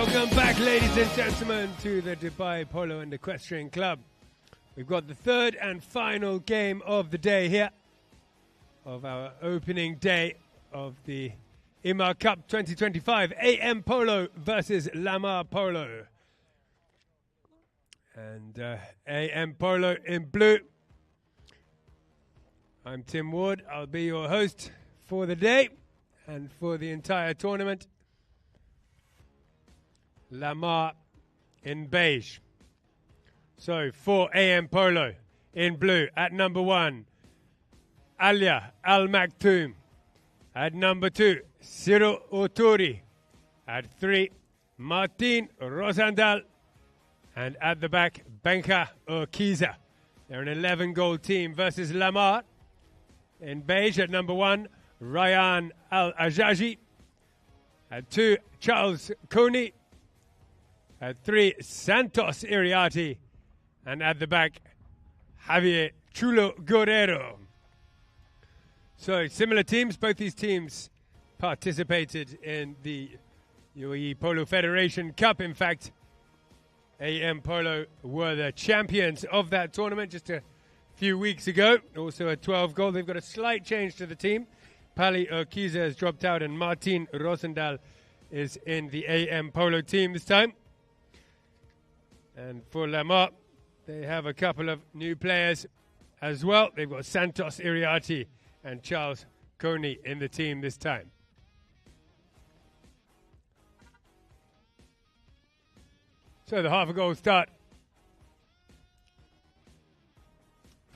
Welcome back, ladies and gentlemen, to the Dubai Polo and Equestrian Club. We've got the third and final game of the day here, of our opening day of the Emaar Cup 2025, AM Polo versus Emaar Polo. And AM Polo in blue. I'm Tim Ward. I'll be your host for the day and for the entire tournament. Emaar in beige. So for AM Polo in blue at number 1, Alia Al Maktoum. At number 2, Ciro Oturi. At 3, Martin Rosandal. And at the back, Benka Okiza. They're an 11-goal team versus Emaar. In beige at number 1, Ryan Al Ajaji. At 2, Charles Coney. At 3, Santos Iriarte. And at the back, Javier Chulo Guerrero. So similar teams. Both these teams participated in the UAE Polo Federation Cup. In fact, AM Polo were the champions of that tournament just a few weeks ago. Also a 12-goal. They've got a slight change to the team. Pali Okiza has dropped out and Martin Rosendal is in the AM Polo team this time. And for Emaar, they have a couple of new players as well. They've got Santos Iriarte and Charles Coney in the team this time. So the half a goal start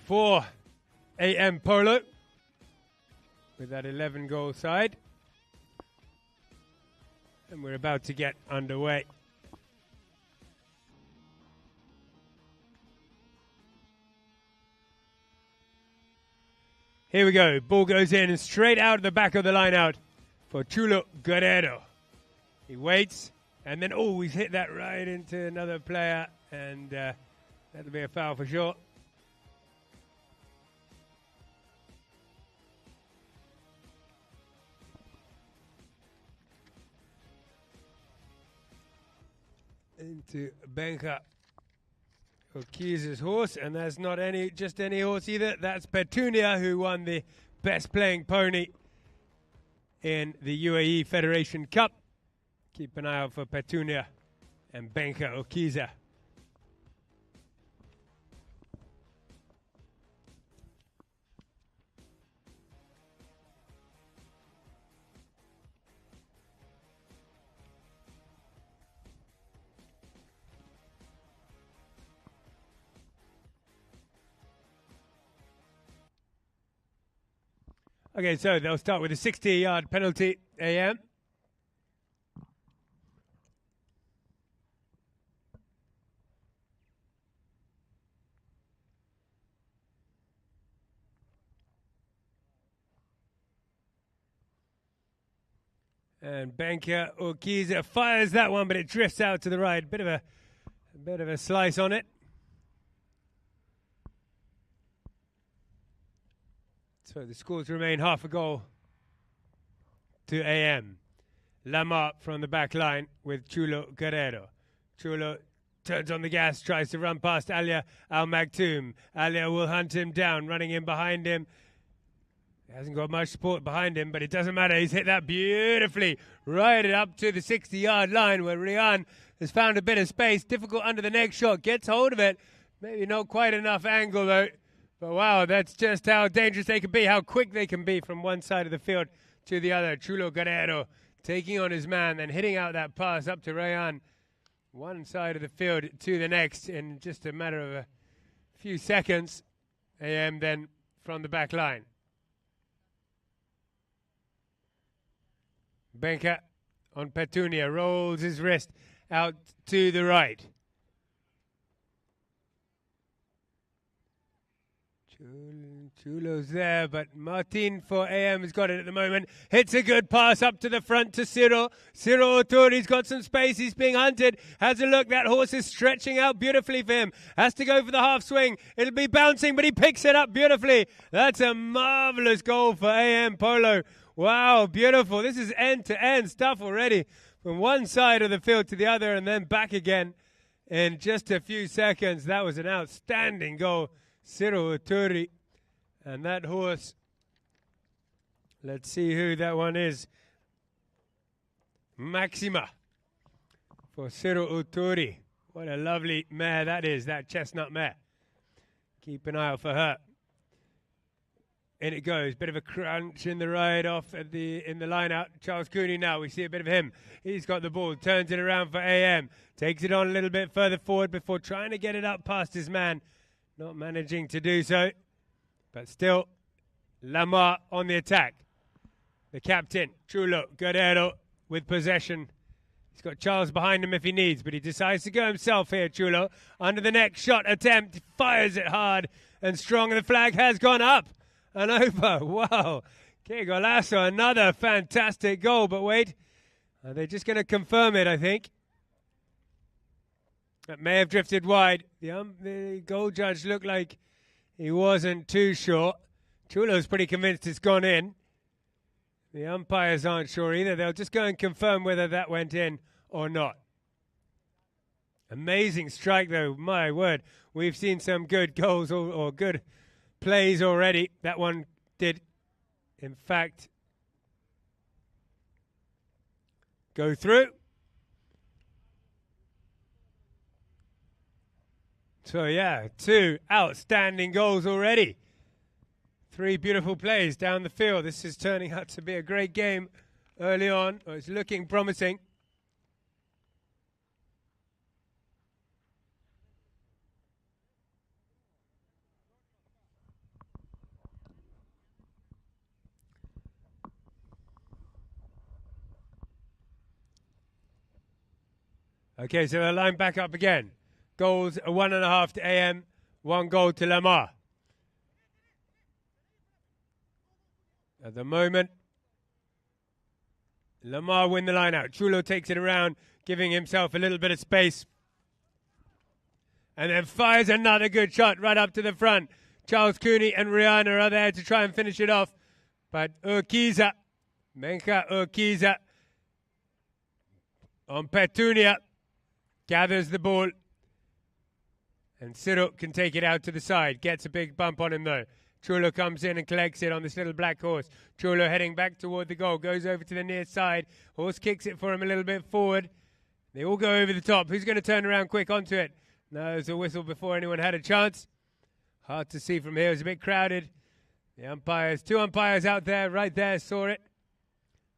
for AM Polo with that 11-goal side. And we're about to get underway. Here we go. Ball goes in and straight out the back of the line out for Chulo Guerrero. He waits and then, he's hit that right into another player, and that'll be a foul for sure. Into Benka Okiza's horse, and that's not just any horse either. That's Petunia, who won the best playing pony in the UAE Federation Cup. Keep an eye out for Petunia and Benka Okiza. Okay, so they'll start with a 60-yard penalty, AM. And Benka Okiza fires that one, but it drifts out to the right. Bit of a slice on it. So the scores remain half a goal to AM. Emaar from the back line with Chulo Guerrero. Chulo turns on the gas, tries to run past Alia Al Maktoum. Alia will hunt him down, running in behind him. He hasn't got much support behind him, but it doesn't matter. He's hit that beautifully, right up to the 60-yard line where Rian has found a bit of space. Difficult under the neck shot, gets hold of it. Maybe not quite enough angle though. But wow, that's just how dangerous they can be, how quick they can be from one side of the field to the other. Chulo Guerrero taking on his man, then hitting out that pass up to Rayan. One side of the field to the next in just a matter of a few seconds. AM then from the back line. Benka on Petunia, rolls his wrist out to the right. Chulo's there, but Martin for AM has got it at the moment. Hits a good pass up to the front to Ciro. Ciro Oturi's got some space. He's being hunted. Has a look. That horse is stretching out beautifully for him. Has to go for the half swing. It'll be bouncing, but he picks it up beautifully. That's a marvelous goal for AM Polo. Wow, beautiful. This is end-to-end stuff already from one side of the field to the other and then back again in just a few seconds. That was an outstanding goal, Cyril Uturi. And that horse, let's see who that one is. Maxima for Cyril Uturi. What a lovely mare that is, that chestnut mare. Keep an eye out for her. In it goes, bit of a crunch in the ride off in the line out. Charles Cooney now, we see a bit of him. He's got the ball, turns it around for AM. Takes it on a little bit further forward before trying to get it up past his man. Not managing to do so. But still, Lamar on the attack. The captain, Chulo Guerrero, with possession. He's got Charles behind him if he needs, but he decides to go himself here, Chulo. Under the neck shot attempt, fires it hard and strong, and the flag has gone up and over. Wow. Que golazo, another fantastic goal, but wait, are they just going to confirm it, I think? That may have drifted wide. The goal judge looked like he wasn't too sure. Chulo's pretty convinced it's gone in. The umpires aren't sure either. They'll just go and confirm whether that went in or not. Amazing strike, though. My word. We've seen some good goals or good plays already. That one did, in fact, go through. So, yeah, 2 outstanding goals already. 3 beautiful plays down the field. This is turning out to be a great game early on. It's looking promising. Okay, so they'll line back up again. Goals, 1.5 to AM, 1 goal to Lamar. At the moment, Lamar win the line out. Chulo takes it around, giving himself a little bit of space. And then fires another good shot right up to the front. Charles Cooney and Rihanna are there to try and finish it off. But Urquiza, Menka Urquiza on Petunia, gathers the ball. And Cyril can take it out to the side. Gets a big bump on him, though. Chulo comes in and collects it on this little black horse. Chulo heading back toward the goal. Goes over to the near side. Horse kicks it for him a little bit forward. They all go over the top. Who's going to turn around quick onto it? No, there's a whistle before anyone had a chance. Hard to see from here. It's a bit crowded. The umpires, 2 umpires out there, right there, saw it.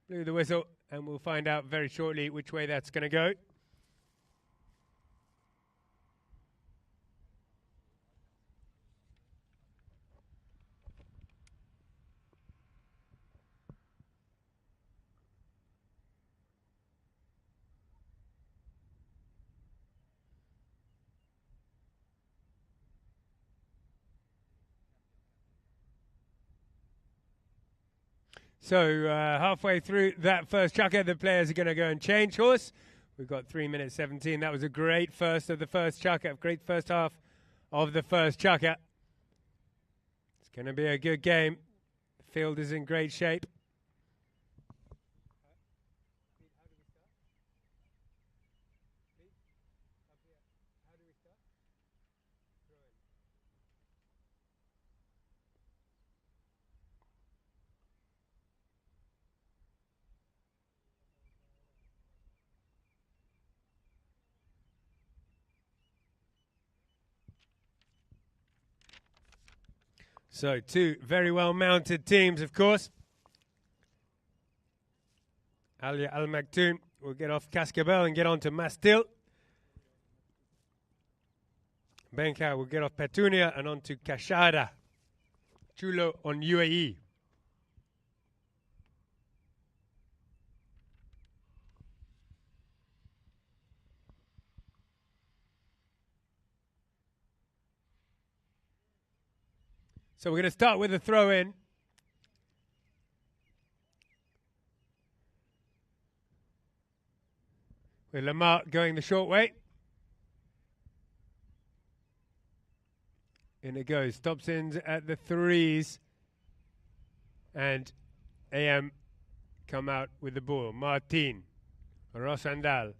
Blew the whistle. And we'll find out very shortly which way that's going to go. So halfway through that first chukker, the players are going to go and change horse. We've got 3 minutes 17. That was a great first of the first chukker, great first half of the first chukker. It's going to be a good game. The field is in great shape. So 2 very well-mounted teams, of course. Alia Al Maktoum will get off Cascabel and get on to Mastil. Benka will get off Petunia and on to Kashada. Chulo on UAE. So we're going to start with a throw-in. With Lamar going the short way. In it goes. Stops in at the 3s. And AM come out with the ball. Martin. Rosandal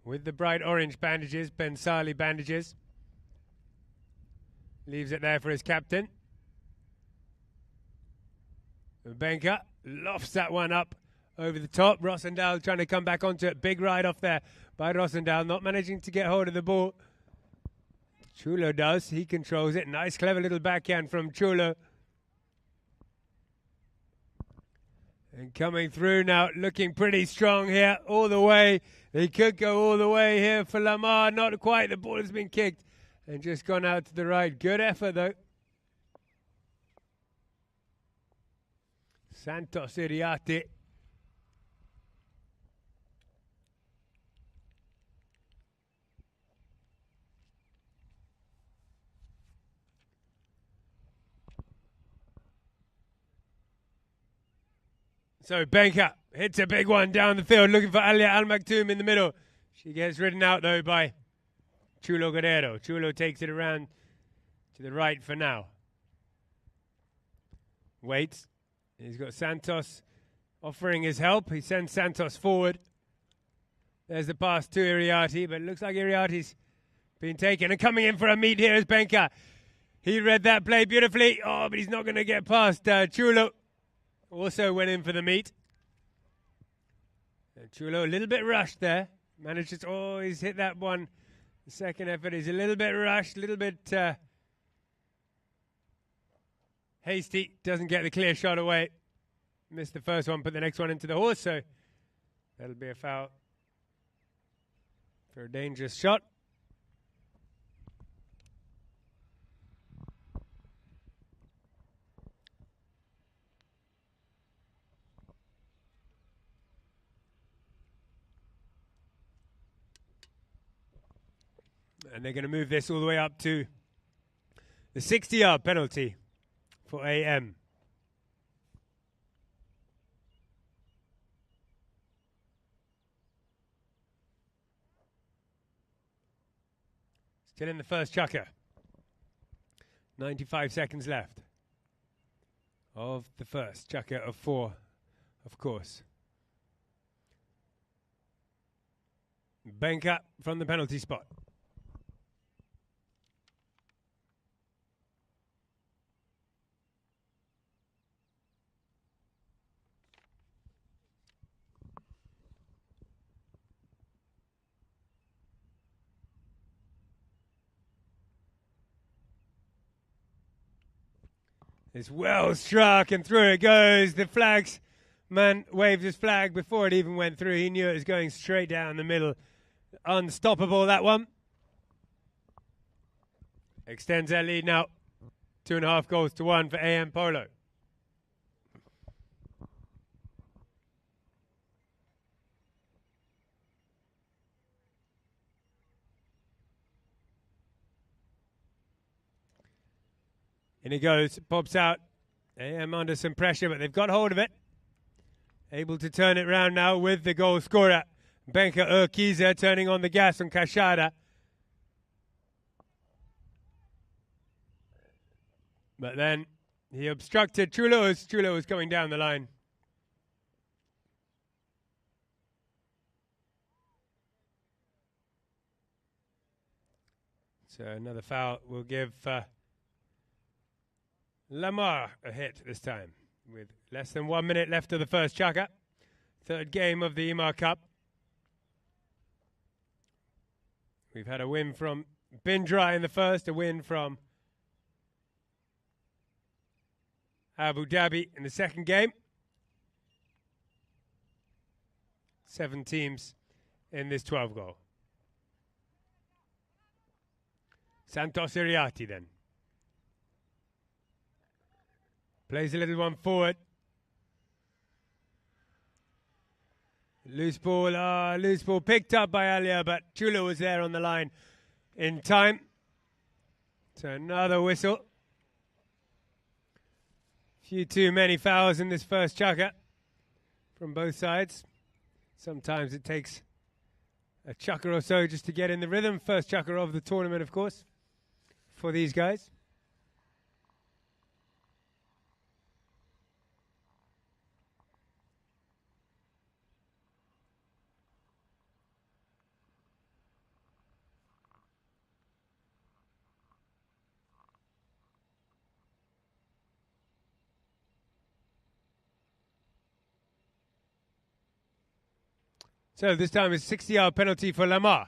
with the bright orange bandages, Ben Sali bandages. Leaves it there for his captain. Benka lofts that one up over the top. Rosandal trying to come back onto it. Big ride off there by Rosandal, not managing to get hold of the ball. Chulo does. He controls it. Nice, clever little backhand from Chulo. And coming through now, looking pretty strong here, all the way. He could go all the way here for Lamar. Not quite. The ball has been kicked and just gone out to the right. Good effort, though. Santos Iriarte. So Benka hits a big one down the field, looking for Alia Al Maktoum in the middle. She gets ridden out, though, by Chulo Guerrero. Chulo takes it around to the right for now. Waits. He's got Santos offering his help. He sends Santos forward. There's the pass to Iriarte, but it looks like Iriarte's been taken. And coming in for a meet here is Benka. He read that play beautifully. Oh, but he's not going to get past Chulo. Also went in for the meet. And Chulo a little bit rushed there. Manages, he's hit that one. The second effort is a little bit rushed, a little bit hasty. Doesn't get the clear shot away. Missed the first one, put the next one into the horse. So that'll be a foul for a dangerous shot. And they're going to move this all the way up to the 60-yard penalty for AM. Still in the first chukker. 95 seconds left of the first chukker of 4, of course. Benka from the penalty spot. It's well struck and through it goes. The flags man waved his flag before it even went through. He knew it was going straight down the middle. Unstoppable, that one. Extends their lead now. 2.5 goals to 1 for AM Polo. In he goes, pops out. AM under some pressure, but they've got hold of it. Able to turn it round now with the goal scorer, Benka Urquiza, turning on the gas on Kashada. But then he obstructed Chulo as Chulo was coming down the line. So another foul will give Lamar a hit this time, with less than 1 minute left of the first chukker. Third game of the Emaar Cup. We've had a win from Bindra in the first, a win from Abu Dhabi in the second game. 7 teams in this 12 goal. Santos Iriarte then. Plays a little one forward. Loose ball picked up by Alia, but Chulo was there on the line in time. So another whistle. Few too many fouls in this first chukker from both sides. Sometimes it takes a chukker or so just to get in the rhythm. First chukker of the tournament, of course, for these guys. So this time it's 60-yard penalty for Emaar.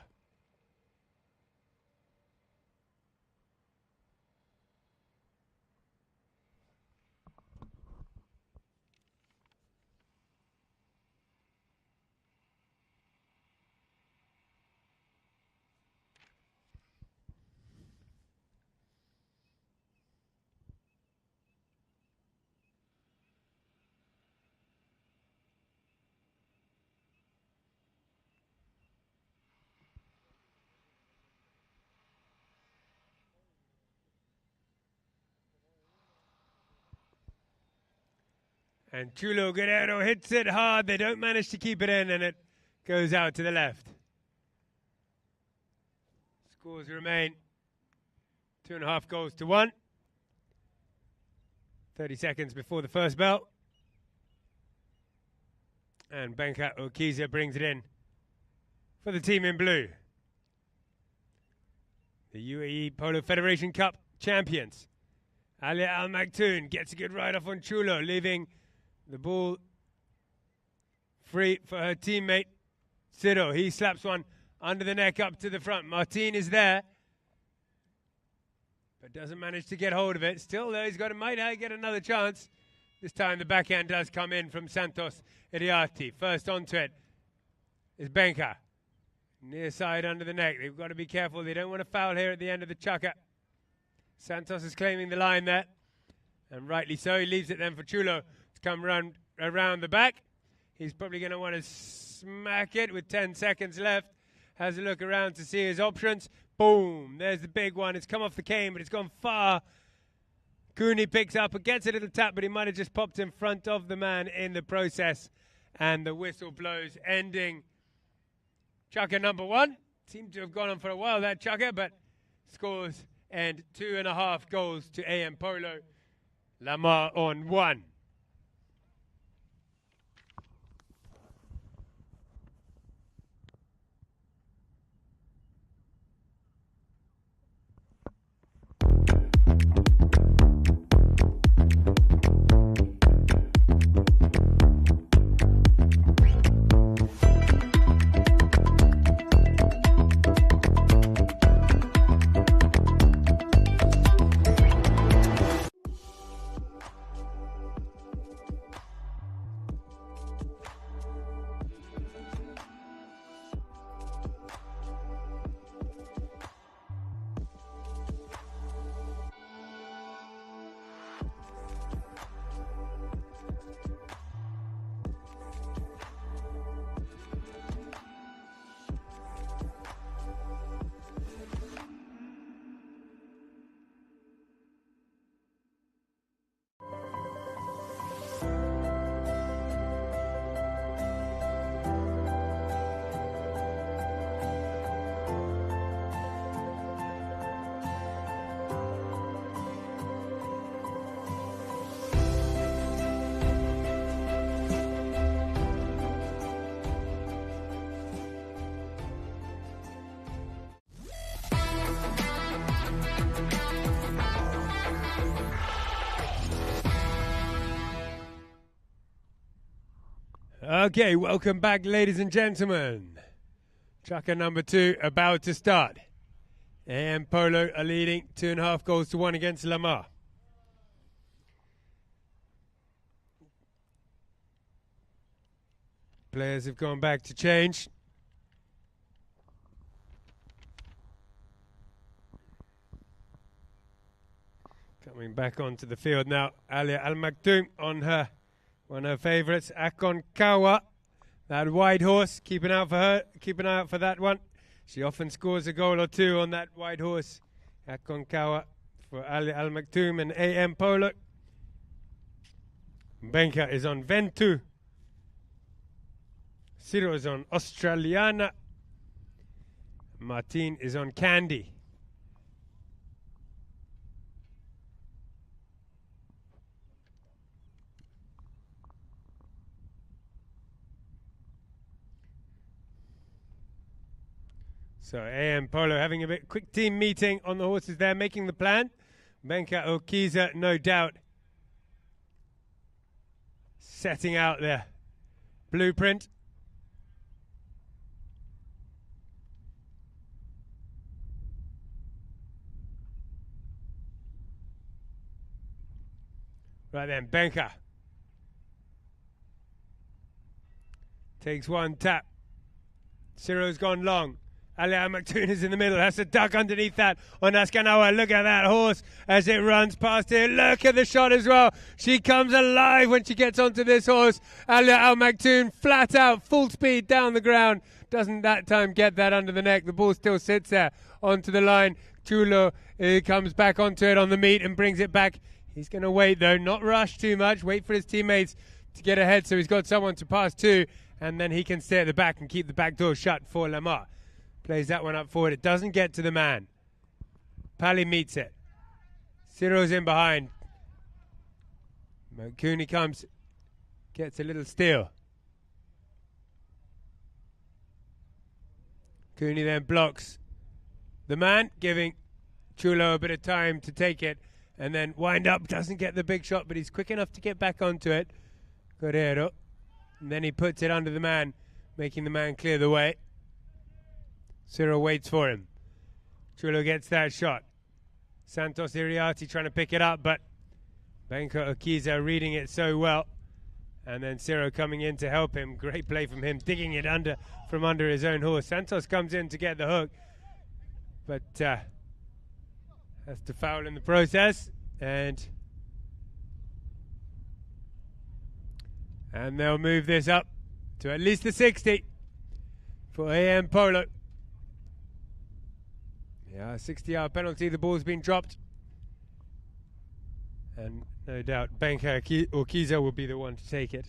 And Chulo Guerrero hits it hard. They don't manage to keep it in, and it goes out to the left. Scores remain 2.5 goals to 1. 30 seconds before the first bell. And Benka Okiza brings it in for the team in blue. The UAE Polo Federation Cup champions. Alia Al Maktoum gets a good ride off on Chulo, leaving the ball free for her teammate, Ciro. He slaps one under the neck up to the front. Martin is there, but doesn't manage to get hold of it. Still, though, might get another chance. This time the backhand does come in from Santos Iriarty. First onto it is Benka. Near side under the neck. They've got to be careful. They don't want to foul here at the end of the chukka. Santos is claiming the line there, and rightly so. He leaves it then for Chulo to come around the back. He's probably going to want to smack it with 10 seconds left. Has a look around to see his options. Boom. There's the big one. It's come off the cane, but it's gone far. Cooney picks up and gets a little tap, but he might have just popped in front of the man in the process. And the whistle blows, ending chukka number 1. Seemed to have gone on for a while, that chukka, but scores end 2.5 goals to AM Polo. Emaar on 1. Okay, welcome back, ladies and gentlemen. Chukka number 2 about to start. AM Polo are leading 2.5 goals to 1 against Emaar. Players have gone back to change. Coming back onto the field now, Alia Al Maktoum on her. One of her favourites, Akonkawa, that white horse, keep an eye out for her, keep an eye out for that one. She often scores a goal or two on that white horse. Akonkawa for Ali Al Maktoum and AM Polo. Benka is on Ventu. Ciro is on Australiana. Martin is on Candy. So AM Polo having a quick team meeting on the horses there, making the plan. Benka Okiza, no doubt, setting out their blueprint. Right then, Benka takes one tap. Ciro's gone long. Ali Al Maktoum is in the middle. Has to duck underneath that on Askanawa. Look at that horse as it runs past it. Look at the shot as well. She comes alive when she gets onto this horse. Ali Al Maktoum flat out, full speed down the ground. Doesn't that time get that under the neck. The ball still sits there onto the line. Chulo comes back onto it on the meat and brings it back. He's going to wait though, not rush too much. Wait for his teammates to get ahead so he's got someone to pass to. And then he can stay at the back and keep the back door shut for Emaar. Plays that one up forward. It doesn't get to the man. Pali meets it. Ciro's in behind. Cooney comes, gets a little steal. Cooney then blocks the man, giving Chulo a bit of time to take it and then wind up. Doesn't get the big shot, but he's quick enough to get back onto it. Guerrero. And then he puts it under the man, making the man clear the way. Ciro waits for him. Chulo gets that shot. Santos Iriarte trying to pick it up, but Benka Okiza reading it so well. And then Ciro coming in to help him. Great play from him, digging it from under his own horse. Santos comes in to get the hook, but has to foul in the process. And they'll move this up to at least the 60 for AM Polo. Yeah, 60-yard penalty. The ball's been dropped. And no doubt Benka Okiza will be the one to take it.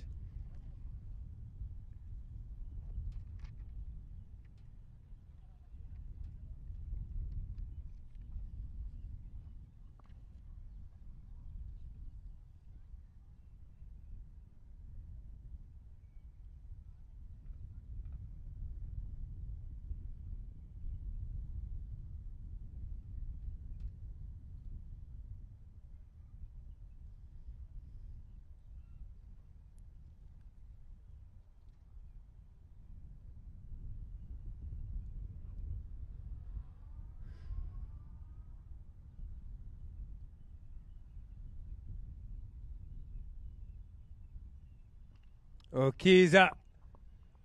Okiza,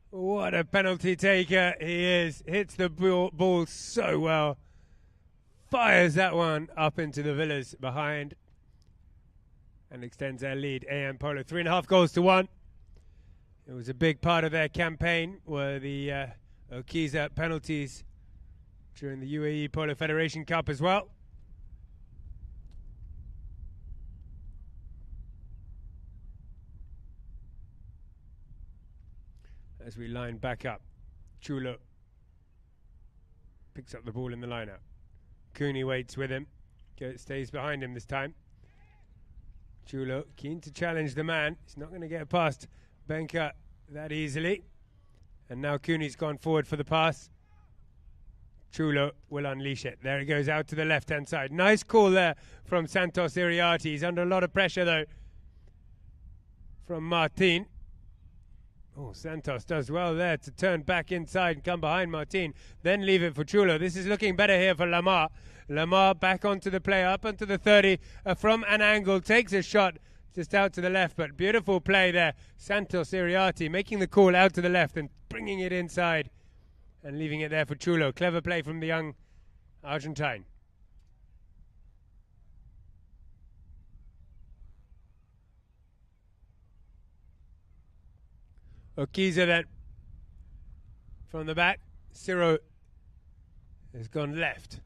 what a penalty taker he is. Hits the ball so well. Fires that one up into the villas behind. And extends their lead. AM Polo 3.5 goals to 1. It was a big part of their campaign, were the Okiza penalties during the UAE Polo Federation Cup as well. As we line back up, Chulo picks up the ball in the lineup. Cooney waits with him, stays behind him this time. Chulo keen to challenge the man. He's not going to get past Benka that easily. And now Cooney's gone forward for the pass. Chulo will unleash it. There it goes out to the left-hand side. Nice call there from Santos Iriarte. He's under a lot of pressure though from Martin. Oh, Santos does well there to turn back inside and come behind Martin, then leave it for Chulo. This is looking better here for Emaar. Emaar back onto the play, up onto the 30 from an angle, takes a shot just out to the left, but beautiful play there. Santos Iriarte making the call out to the left and bringing it inside and leaving it there for Chulo. Clever play from the young Argentine. Okiza then from the back. Ciro has gone left.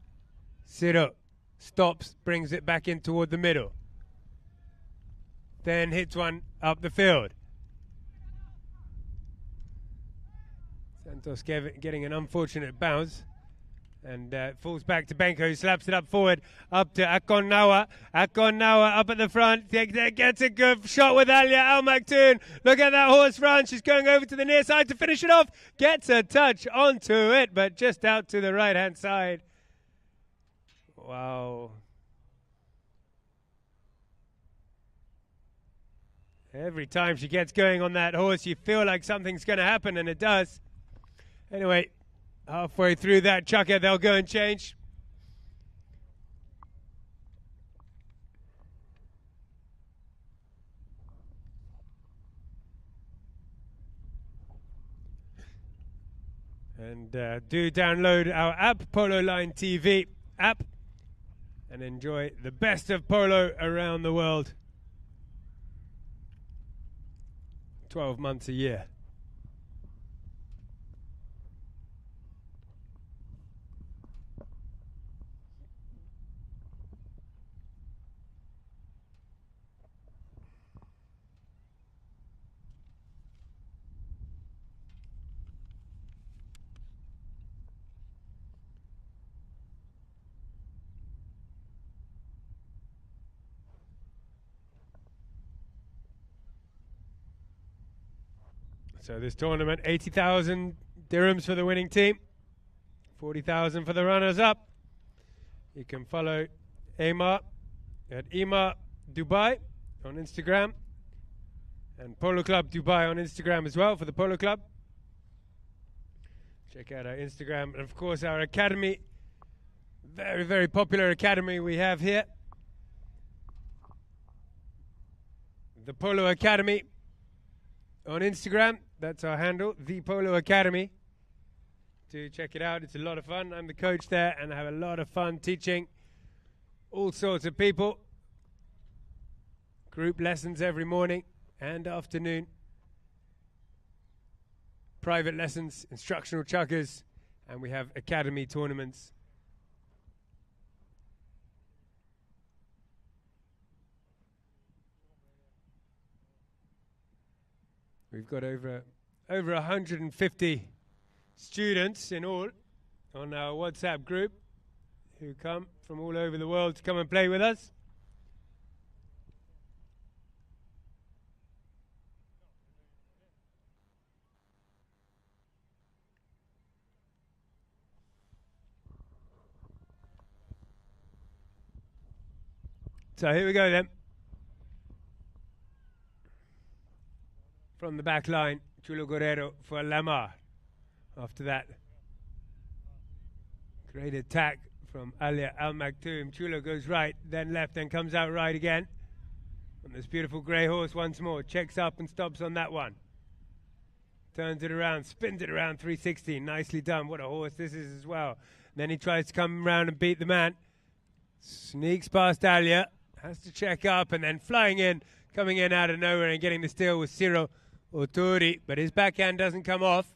Ciro stops, brings it back in toward the middle. Then hits one up the field. Santos getting an unfortunate bounce. And falls back to Benka, who slaps it up forward, up to Akonawa. Akonawa up at the front, gets a good shot with Alia Al Maktoum. Look at that horse run, she's going over to the near side to finish it off. Gets a touch onto it, but just out to the right-hand side. Wow. Every time she gets going on that horse, you feel like something's going to happen, and it does. Anyway, halfway through that chucker, they'll go and change. And do download our app, Polo Line TV app, and enjoy the best of polo around the world. 12 months a year. So this tournament, 80,000 dirhams for the winning team, 40,000 for the runners-up. You can follow Emaar at Emaar Dubai on Instagram, and Polo Club Dubai on Instagram as well for the Polo Club. Check out our Instagram, and of course our academy, very, very popular academy we have here. The Polo Academy on Instagram. That's our handle, The Polo Academy. Do check it out. It's a lot of fun. I'm the coach there, and I have a lot of fun teaching all sorts of people. Group lessons every morning and afternoon. Private lessons, instructional chuggers, and we have academy tournaments. We've got over 150 students in all on our WhatsApp group who come from all over the world to come and play with us. So here we go then. From the back line, Chulo Guerrero for Lamar. After that, great attack from Alia Al Maktoum. Chulo goes right, then left, then comes out right again. And this beautiful grey horse once more. Checks up and stops on that one. Turns it around, spins it around 360. Nicely done. What a horse this is as well. Then he tries to come around and beat the man. Sneaks past Alia. Has to check up and then flying in, coming in out of nowhere and getting the steal with Ciro Oturi, but his backhand doesn't come off.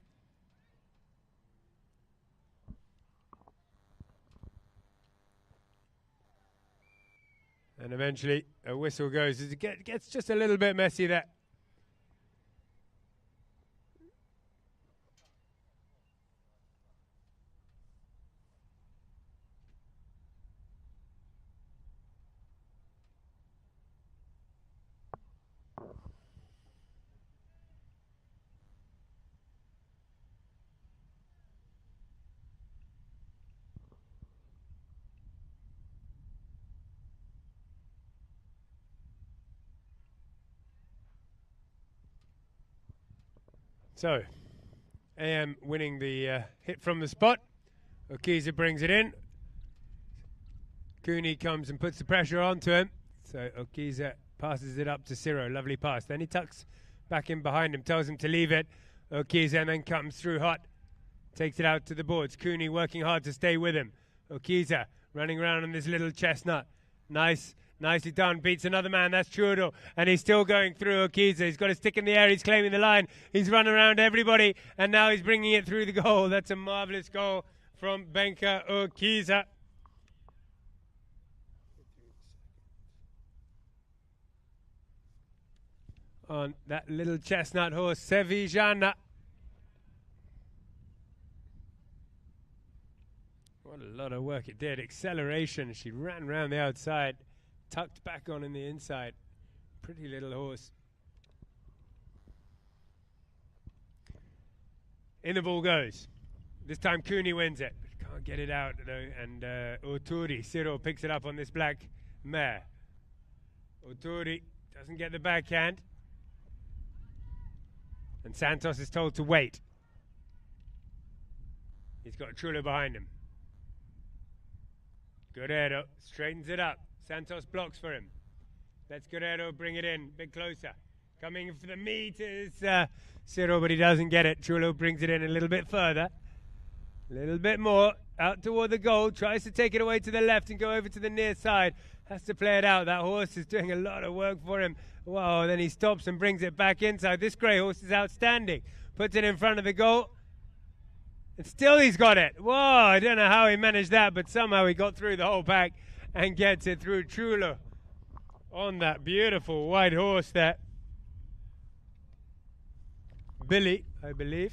And eventually a whistle goes. It gets just a little bit messy there. So, AM winning the hit from the spot. Okiza brings it in. Cooney comes and puts the pressure onto him. So Okiza passes it up to Ciro. Lovely pass. Then he tucks back in behind him, tells him to leave it. Okiza and then comes through hot. Takes it out to the boards. Cooney working hard to stay with him. Okiza running around on this little chestnut. Nicely done. Beats another man. That's Churdo. And he's still going through Okiza. He's got a stick in the air. He's claiming the line. He's running around everybody. And now he's bringing it through the goal. That's a marvelous goal from Benka Okiza. On that little chestnut horse, Sevillana. What a lot of work it did. Acceleration. She ran around the outside. Tucked back on in the inside. Pretty little horse. In the ball goes. This time Cooney wins it. Can't get it out though. And Oturi, Ciro picks it up on this black mare. Oturi doesn't get the backhand. And Santos is told to wait. He's got Chulo behind him. Guerrero straightens it up. Santos blocks for him. Lets Guerrero bring it in, a bit closer. Coming for the meat is Ciro, but he doesn't get it. Chulo brings it in a little bit further. A little bit more. Out toward the goal. Tries to take it away to the left and go over to the near side. Has to play it out. That horse is doing a lot of work for him. Wow, then he stops and brings it back inside. This grey horse is outstanding. Puts it in front of the goal. And still he's got it. Whoa, I don't know how he managed that, but somehow he got through the whole pack and gets it through Chulo on that beautiful white horse there. Billy, I believe.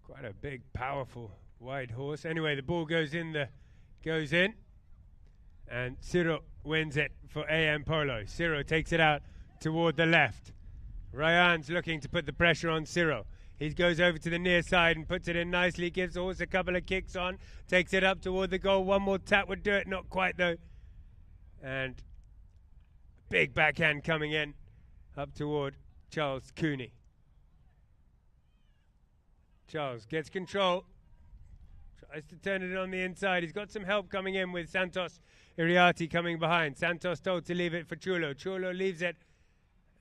Quite a big, powerful white horse. Anyway, the ball goes in, and Ciro wins it for AM Polo. Ciro takes it out toward the left. Ryan's looking to put the pressure on Ciro. He goes over to the near side and puts it in nicely, gives the horse a couple of kicks on, takes it up toward the goal. One more tap would do it, not quite though. And big backhand coming in up toward Charles Cooney. Charles gets control, tries to turn it on the inside. He's got some help coming in with Santos Iriarty coming behind. Santos told to leave it for Chulo. Chulo leaves it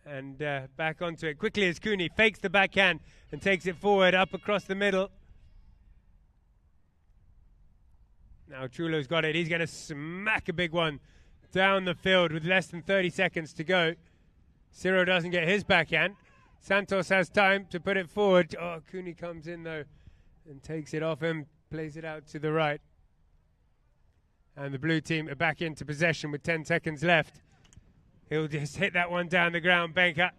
and back onto it quickly as Cooney fakes the backhand and takes it forward up across the middle. Now Chulo's got it. He's going to smack a big one down the field with less than 30 seconds to go. Ciro doesn't get his backhand. Santos has time to put it forward. Oh, Cooney comes in though and takes it off him, plays it out to the right. And the blue team are back into possession with 10 seconds left. He'll just hit that one down the ground, Benka.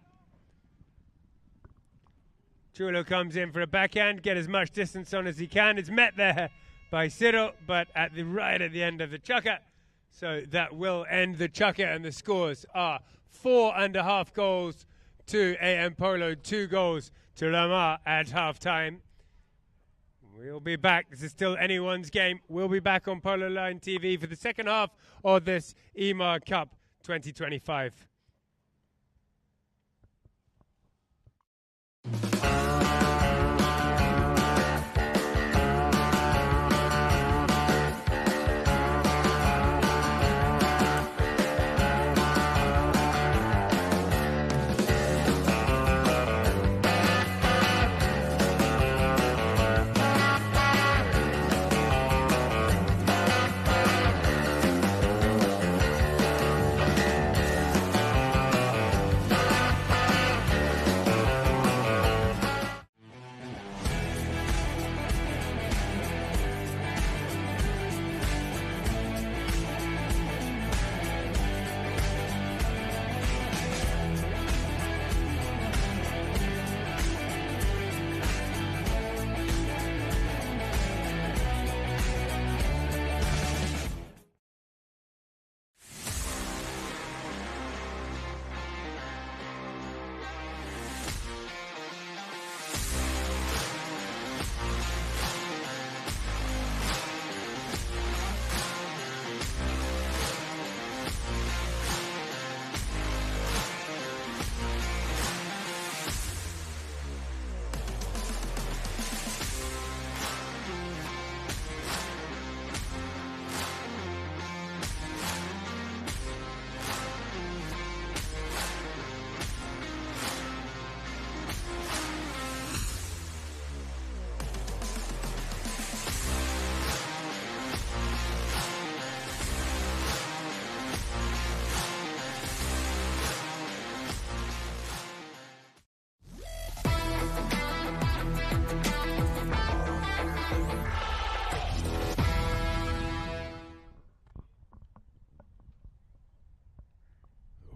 Chulo comes in for a backhand, get as much distance on as he can. It's met there by Ciro, but right at the end of the chukker. So that will end the chukker, and the scores are 4.5 goals to AM Polo, 2 goals to Emaar at half-time. We'll be back. This is still anyone's game. We'll be back on Polo Line TV for the second half of this Emaar Cup 2025.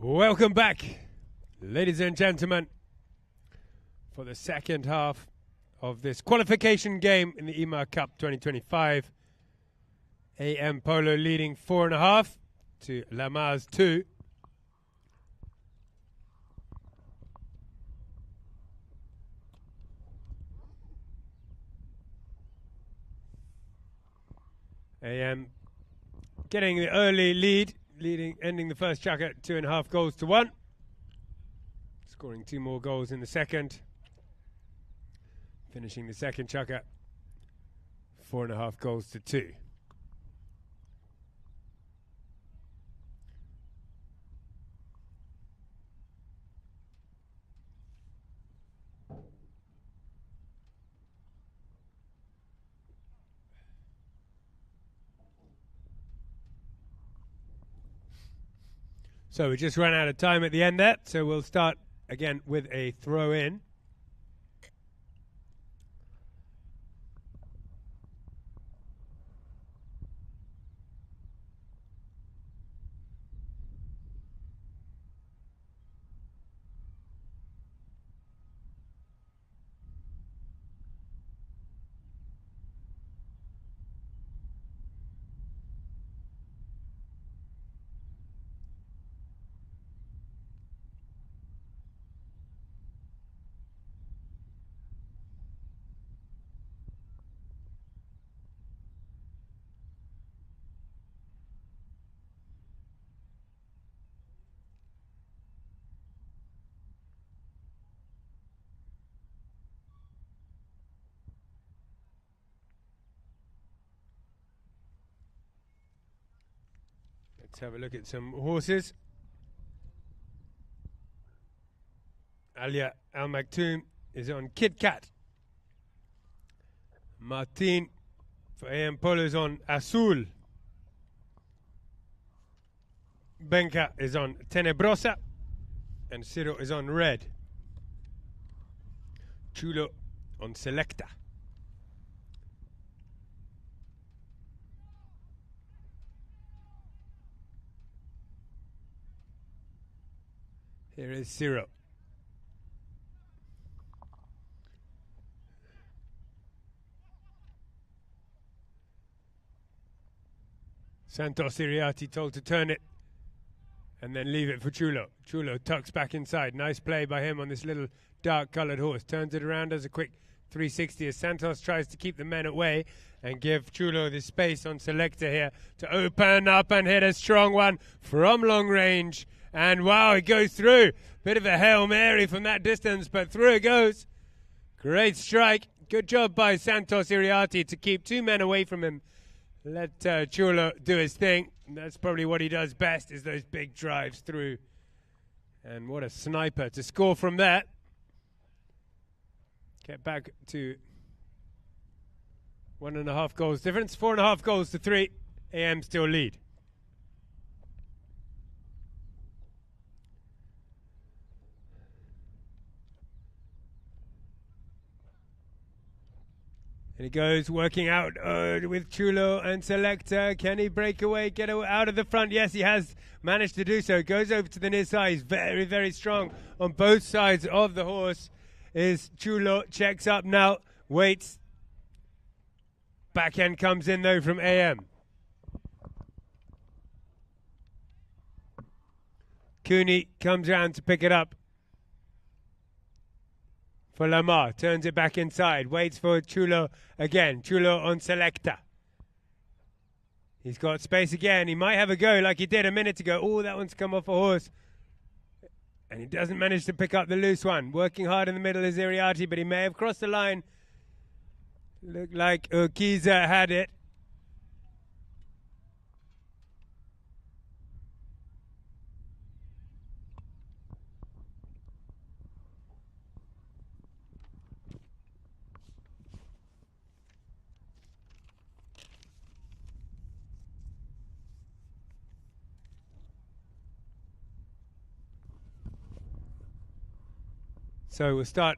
Welcome back, ladies and gentlemen, for the second half of this qualification game in the Emaar Cup 2025. AM Polo leading 4.5 to Emaar's 2. AM getting the early lead. Ending the first chukker 2.5 goals to 1. Scoring 2 more goals in the second. Finishing the second chukker 4.5 goals to 2. So we just ran out of time at the end there, so we'll start again with a throw in. Let's have a look at some horses. Alia Al Maktoum is on Kit Kat. Martin for AM Polo is on Azul. Benka is on Tenebrosa. And Ciro is on Red. Chulo on Selecta. Here is Ciro. Santos Iriarty told to turn it and then leave it for Chulo. Chulo tucks back inside. Nice play by him on this little dark-coloured horse. Turns it around, does a quick 360 as Santos tries to keep the men away and give Chulo the space on Selecta here to open up and hit a strong one from long range. And wow, it goes through. Bit of a Hail Mary from that distance, but through it goes. Great strike. Good job by Santos Iriarty to keep 2 men away from him. Let Chulo do his thing. That's probably what he does best, is those big drives through. And what a sniper to score from that. Get back to 1.5 goals difference. 4.5 goals to 3. AM still lead. And he goes working out with Chulo and Selecta. Can he break away, get out of the front? Yes, he has managed to do so. Goes over to the near side. He's very, very strong on both sides of the horse. Is Chulo, checks up now, waits. Backhand comes in though from AM. Cooney comes around to pick it up. For Lamar, turns it back inside, waits for Chulo again. Chulo on Selecta. He's got space again. He might have a go like he did a minute ago. Oh, that one's come off a horse. And he doesn't manage to pick up the loose one. Working hard in the middle is Iriarty, but he may have crossed the line. Looked like Urquiza had it. So we'll start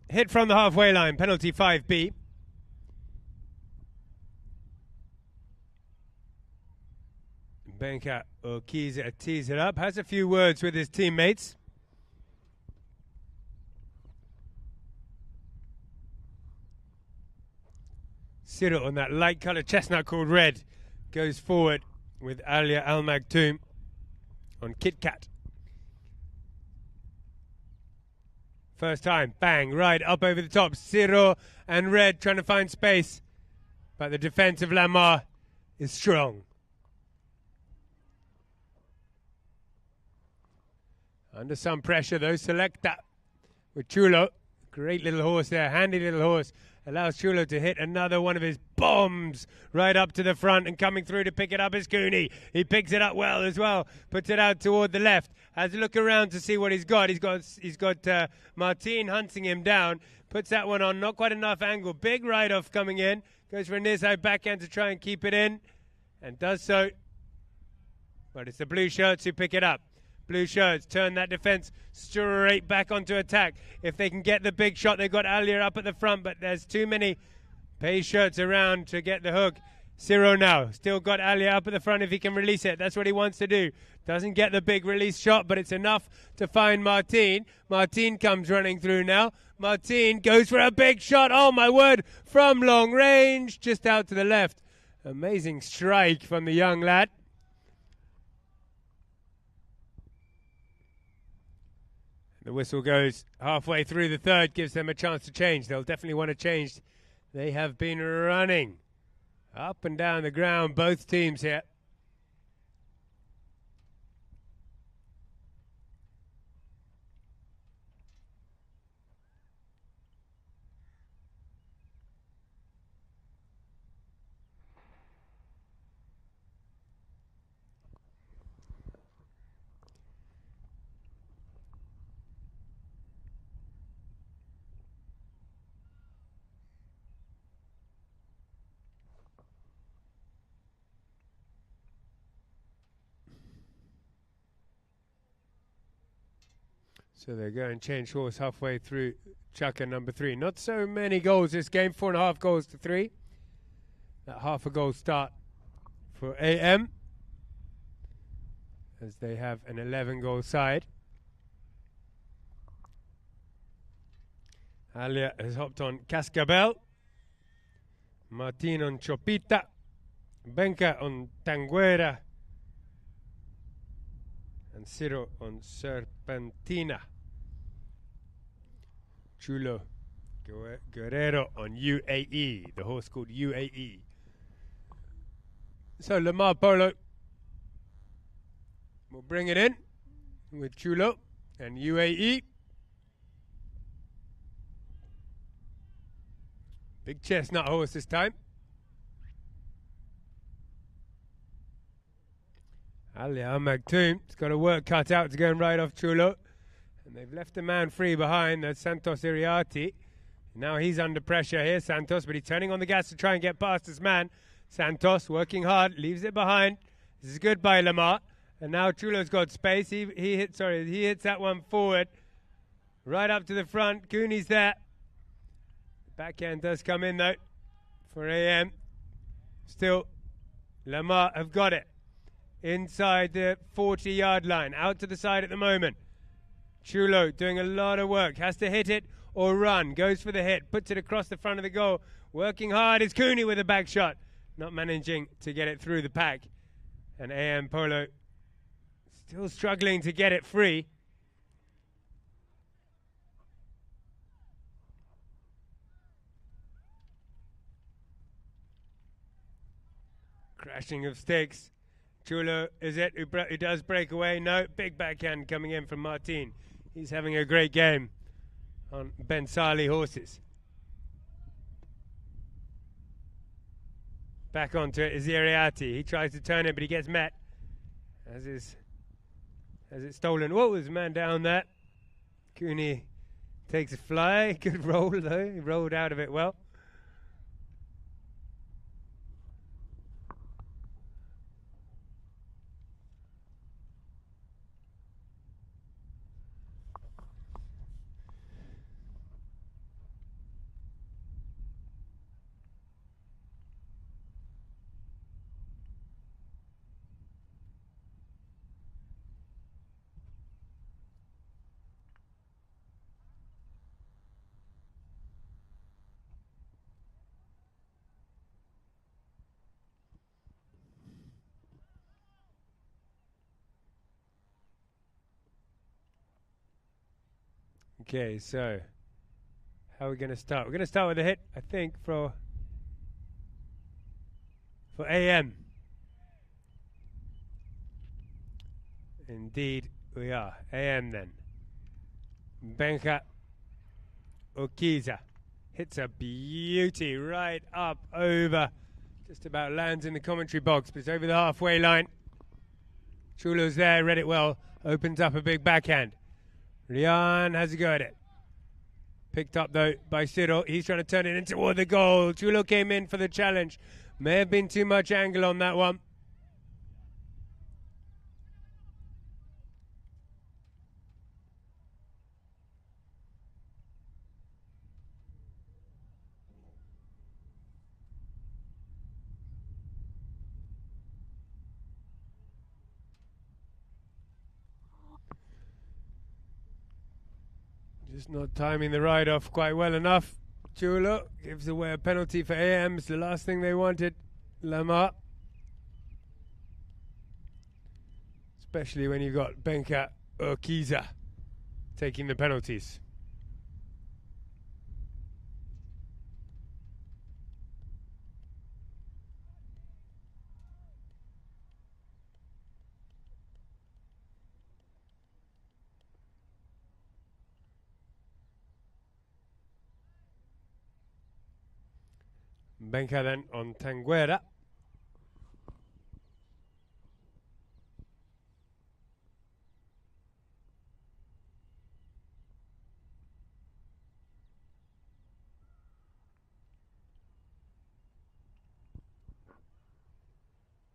hit from the halfway line, penalty 5B. Benka Urquiza tees it up, has a few words with his teammates. Ciro on that light coloured chestnut called Red goes forward with Alia Al Maktoum on Kit Kat. First time, bang, right up over the top. Ciro and Red trying to find space. But the defense of Lamar is strong. Under some pressure though, Selecta with Chulo. Great little horse there, handy little horse. Allows Chulo to hit another one of his bombs right up to the front, and coming through to pick it up is Cooney. He picks it up well as well, puts it out toward the left. Has a look around to see what he's got. He's got Martin hunting him down. Puts that one on, not quite enough angle. Big ride-off coming in. Goes for a near-side backhand to try and keep it in, and does so. But it's the blue shirts who pick it up. Blue shirts turn that defense straight back onto attack. If they can get the big shot, they've got Alia up at the front, but there's too many pay shirts around to get the hook. Ciro now, still got Alia up at the front if he can release it. That's what he wants to do. Doesn't get the big release shot, but it's enough to find Martin. Martin comes running through now. Martin goes for a big shot. Oh, my word, from long range, just out to the left. Amazing strike from the young lad. The whistle goes halfway through the third, gives them a chance to change. They'll definitely want to change. They have been running up and down the ground, both teams here. So they go and change horse halfway through Chaka number 3. Not so many goals this game, 4.5 goals to 3. That half a goal start for AM, as they have an 11-goal side. Alia has hopped on Cascabel. Martin on Chopita. Benka on Tanguera. And Ciro on Serpentina. Chulo Guerrero on UAE, the horse called UAE. So Emaar Polo will bring it in with Chulo and UAE. Big chestnut horse this time. Ali Al Maktoum's got a work cut out to go and ride off Chulo. And they've left a man free behind. That's Santos Iriarty. Now he's under pressure here, Santos, but he's turning on the gas to try and get past his man. Santos working hard, leaves it behind. This is good by Emaar. And now Chulo's got space. He hits that one forward. Right up to the front. Cooney's there. Backhand does come in though for AM. Still, Emaar have got it. Inside the 40-yard line. Out to the side at the moment. Chulo doing a lot of work. Has to hit it or run. Goes for the hit. Puts it across the front of the goal. Working hard is Cooney with a back shot. Not managing to get it through the pack. And AM Polo still struggling to get it free. Crashing of sticks. Chulo is it who does break away? No, big backhand coming in from Martin. He's having a great game on Ben Sali horses. Back onto it is Iriarty. He tries to turn it, but he gets met. As it's stolen. Whoa, there's a man down there. Cooney takes a fly. Good roll though. He rolled out of it well. Okay, so how are we going to start? We're going to start with a hit, I think, for AM. Indeed, we are. AM then. Benja Okiza Hits a beauty right up over. Just about lands in the commentary box, but it's over the halfway line. Chulo's there, read it well. Opens up a big backhand. Rian has a go at it. Picked up though by Cyril. He's trying to turn it into toward the goal. Chulo came in for the challenge. May have been too much angle on that one. Just not timing the ride off quite well enough. Chulo gives away a penalty for AM. It's the last thing they wanted. Emaar. Especially when you've got Benka Urquiza taking the penalties. Benka then on Tanguera.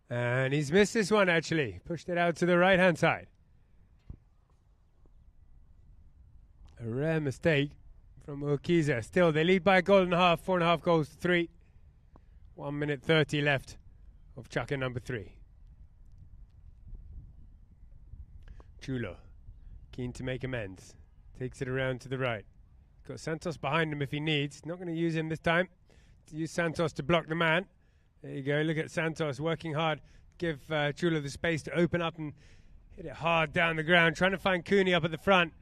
And he's missed this one actually. Pushed it out to the right hand side. A rare mistake from Urquiza. Still, they lead by a goal and a half. 4.5 goals to 3. 1 minute 30 left of Chaka number 3. Chulo, keen to make amends. Takes it around to the right. Got Santos behind him if he needs. Not going to use him this time. To use Santos to block the man. There you go. Look at Santos working hard. Give Chulo the space to open up and hit it hard down the ground. Trying to find Cooney up at the front.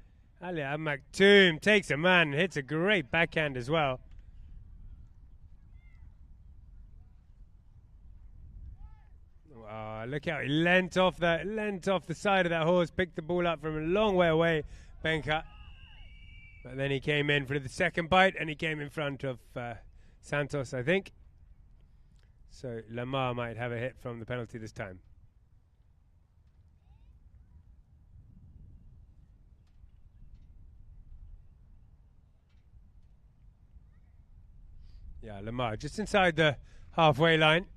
Ali Maktoum takes a man. Hits a great backhand as well. Look how he leant off the side of that horse, picked the ball up from a long way away, Benka. But then he came in for the second bite, and he came in front of Santos, I think. So Emaar might have a hit from the penalty this time. Yeah, Emaar just inside the halfway line.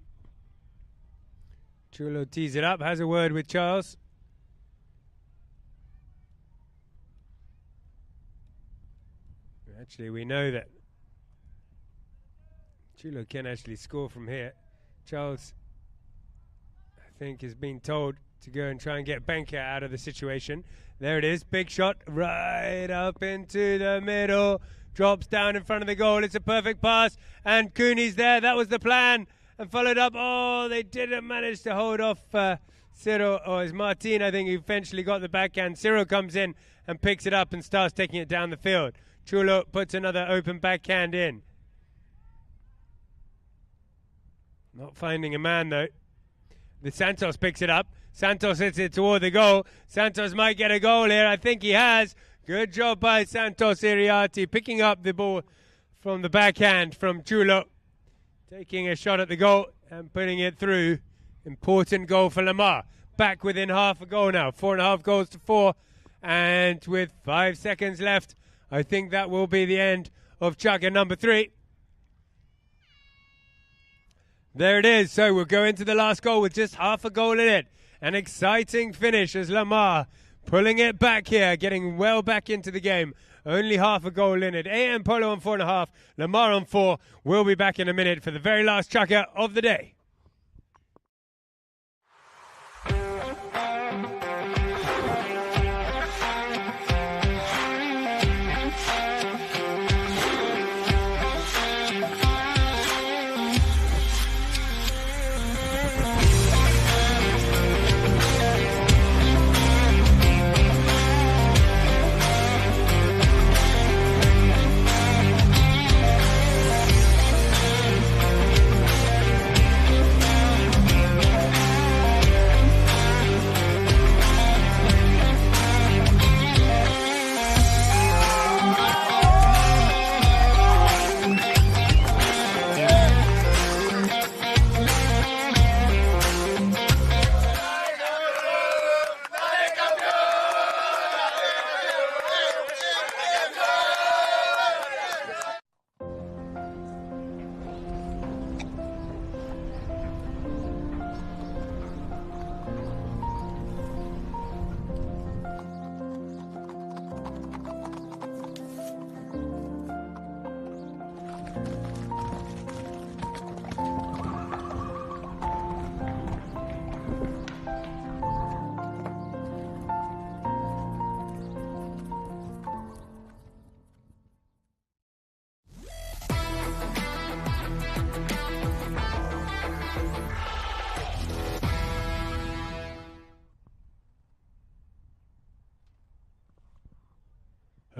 Chulo tees it up, has a word with Charles. Actually, we know that Chulo can actually score from here. Charles, I think, is being told to go and try and get Benka out of the situation. There it is, big shot, right up into the middle. Drops down in front of the goal. It's a perfect pass, and Cooney's there. That was the plan. And followed up. Oh, they didn't manage to hold off Cyril, or it's Martin, I think, who eventually got the backhand. Cyril comes in and picks it up and starts taking it down the field. Chulo puts another open backhand in. Not finding a man, though. The Santos picks it up. Santos hits it toward the goal. Santos might get a goal here. I think he has. Good job by Santos Iriarty, picking up the ball from the backhand from Chulo. Taking a shot at the goal and putting it through. Important goal for Emaar. Back within half a goal now. 4.5 goals to 4. And with 5 seconds left, I think that will be the end of Chaka number 3. There it is. So we'll go into the last goal with just half a goal in it. An exciting finish as Emaar pulling it back here, getting well back into the game. Only half a goal in it. AM Polo on 4.5. Emaar on 4. We'll be back in a minute for the very last Chaka of the day.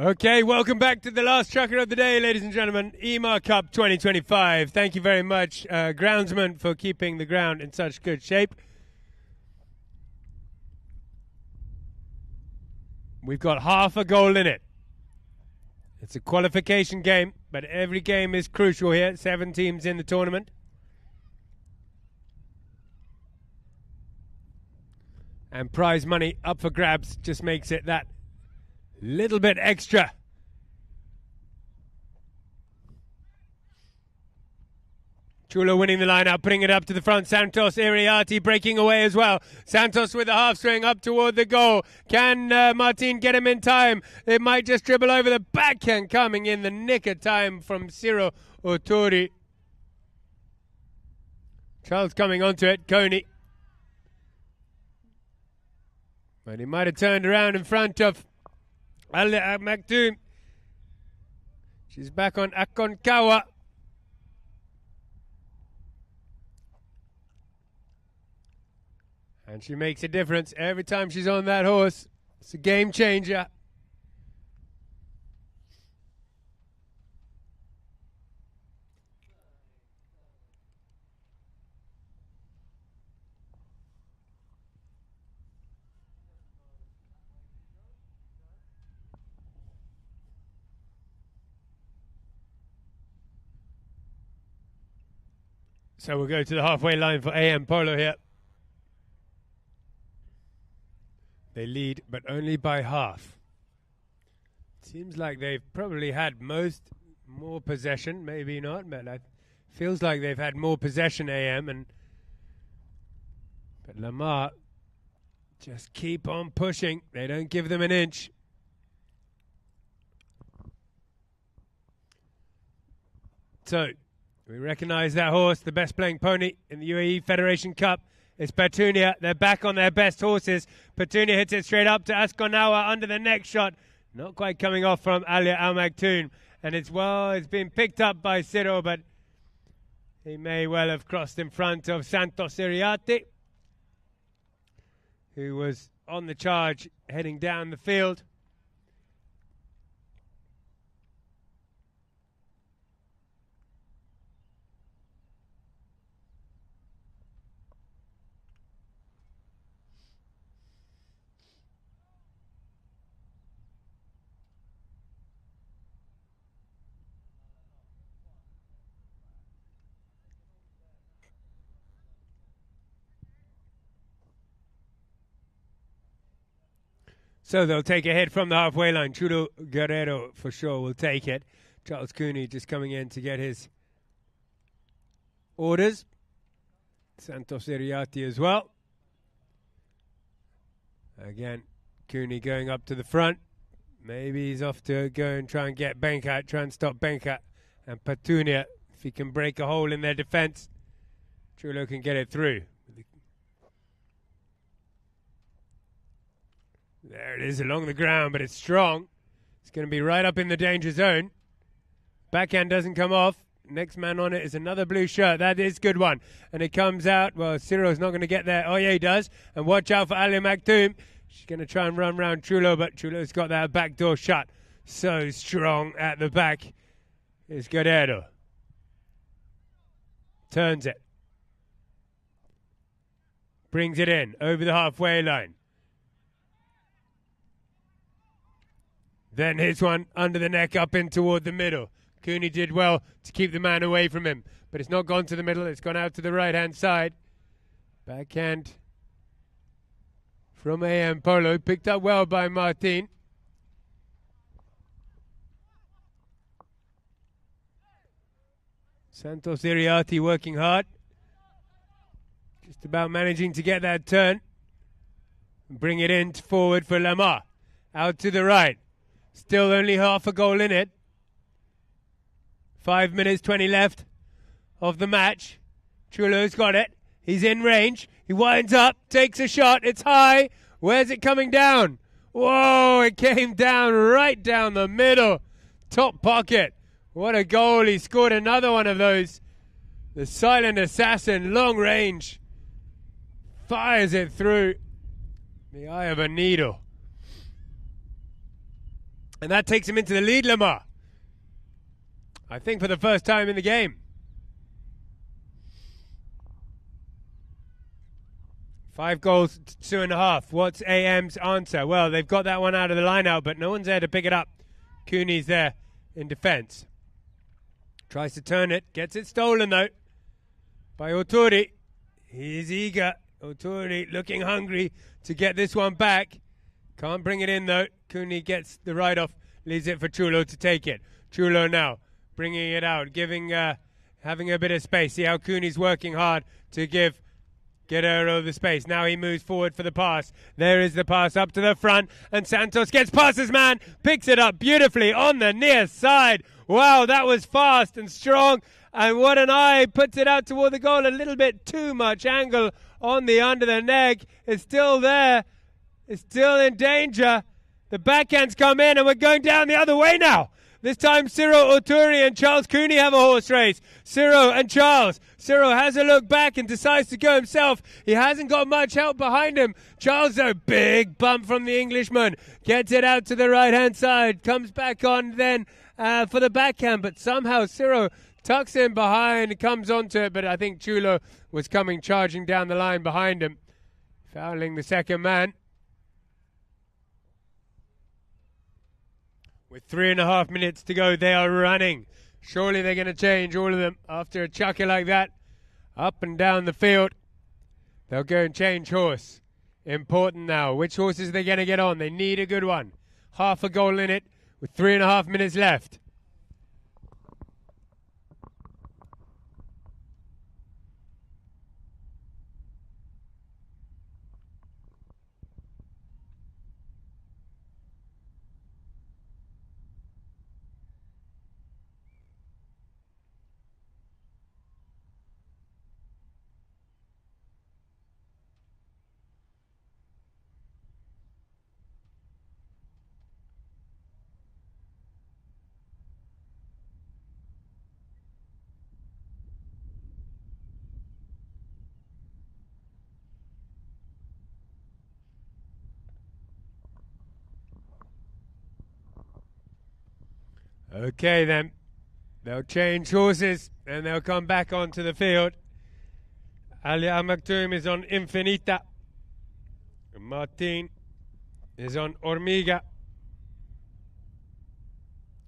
Okay, welcome back to the last trucker of the day, ladies and gentlemen. Emaar Cup 2025. Thank you very much, groundsman, for keeping the ground in such good shape. We've got half a goal in it. It's a qualification game, but every game is crucial here. 7 teams in the tournament. And prize money up for grabs just makes it that little bit extra. Chulo winning the line out, putting it up to the front. Santos Iriarte breaking away as well. Santos with the half swing up toward the goal. Can Martin get him in time? It might just dribble over the backhand, coming in the nick of time from Ciro Otori. Charles coming onto it, Coney. But he might have turned around in front of Alia Maktoum. She's back on Akonkawa. And she makes a difference every time she's on that horse. It's a game changer. So we'll go to the halfway line for AM Polo here. They lead, but only by half. Seems like they've probably had more possession. Maybe not, but it feels like they've had more possession, AM. But Emaar just keep on pushing. They don't give them an inch. So we recognize that horse, the best playing pony in the UAE Federation Cup. It's Petunia. They're back on their best horses. Petunia hits it straight up to Askonawa under the neck shot. Not quite coming off from Alia Al Maktoum. And it's been picked up by Ciro, but he may well have crossed in front of Santos Iriarte, who was on the charge heading down the field. So they'll take a hit from the halfway line. Chulo Guerrero for sure will take it. Charles Cooney just coming in to get his orders. Santos Iriarte as well. Again, Cooney going up to the front. Maybe he's off to go and try and get Benka, try and stop Benka. And Petunia, if he can break a hole in their defense, Chulo can get it through. There it is along the ground, but it's strong. It's going to be right up in the danger zone. Backhand doesn't come off. Next man on it is another blue shirt. That is a good one. And it comes out. Well, Ciro's not going to get there. Oh, yeah, he does. And watch out for Alia Maktoum. She's going to try and run around Chulo, but Chulo's got that back door shut. So strong at the back is Guerrero. Turns it. Brings it in over the halfway line. Then hits one under the neck up in toward the middle. Cooney did well to keep the man away from him, but it's not gone to the middle. It's gone out to the right-hand side. Backhand from AM Polo. Picked up well by Martin. Santos Iriarte working hard. Just about managing to get that turn. Bring it in forward for Emaar. Out to the right. Still only half a goal in it. 5 minutes, 20 left of the match. Chulo's got it. He's in range. He winds up, takes a shot. It's high. Where's it coming down? Whoa, it came down right down the middle. Top pocket. What a goal. He scored another one of those. The silent assassin, long range. Fires it through the eye of a needle. And that takes him into the lead, Emaar. I think for the first time in the game. 5 goals to 2.5. What's AM's answer? Well, they've got that one out of the line out, but no one's there to pick it up. Cooney's there in defense. Tries to turn it. Gets it stolen, though, by Oturi. He's eager. Oturi looking hungry to get this one back. Can't bring it in, though. Cooney gets the write-off. Leaves it for Chulo to take it. Chulo now bringing it out, having a bit of space. See how Cooney's working hard to give Guerrero the space. Now he moves forward for the pass. There is the pass up to the front, and Santos gets past his man, picks it up beautifully on the near side. Wow, that was fast and strong, and what an eye. Puts it out toward the goal. A little bit too much angle on the under the neck. It's still there. It's still in danger. The backhands come in, and we're going down the other way now. This time, Ciro Oturi and Charles Cooney have a horse race. Ciro and Charles. Ciro has a look back and decides to go himself. He hasn't got much help behind him. Charles, though, big bump from the Englishman. Gets it out to the right-hand side. Comes back on then for the backhand. But somehow Ciro tucks in behind, comes onto it. But I think Chulo was coming charging down the line behind him. Fouling the second man. With 3.5 minutes to go, they are running. Surely they're going to change, all of them, after a chucker like that. Up and down the field. They'll go and change horse. Important now. Which horses are they going to get on? They need a good one. Half a goal in it with 3.5 minutes left. Okay, then. They'll change horses and they'll come back onto the field. Ali Al Maktoum is on Infinita. Martin is on Hormiga.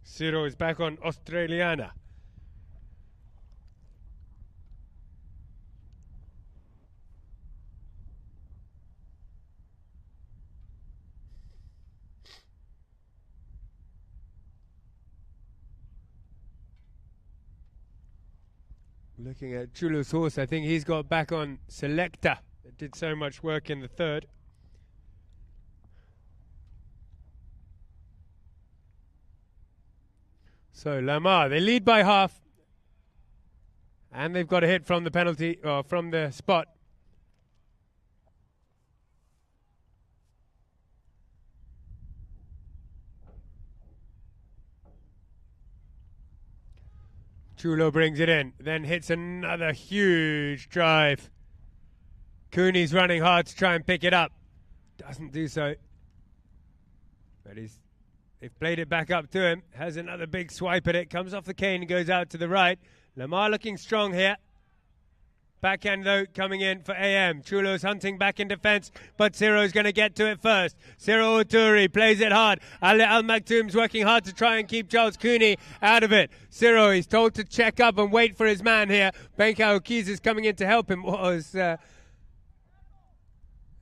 Ciro is back on Australiana. Looking at Chulo's horse, I think he's got back on Selecta. That did so much work in the third. So Emaar, they lead by half. And they've got a hit from the penalty, or from the spot. Chulo brings it in, then hits another huge drive. Cooney's running hard to try and pick it up. Doesn't do so. But they've played it back up to him. Has another big swipe at it. Comes off the cane and goes out to the right. Emaar looking strong here. Backhand, though, coming in for AM. Chulo's hunting back in defense, but Ciro's going to get to it first. Ciro Oturi plays it hard. Ali Al Maktoum's working hard to try and keep Charles Cooney out of it. Ciro is told to check up and wait for his man here. Benka Okiz is coming in to help him.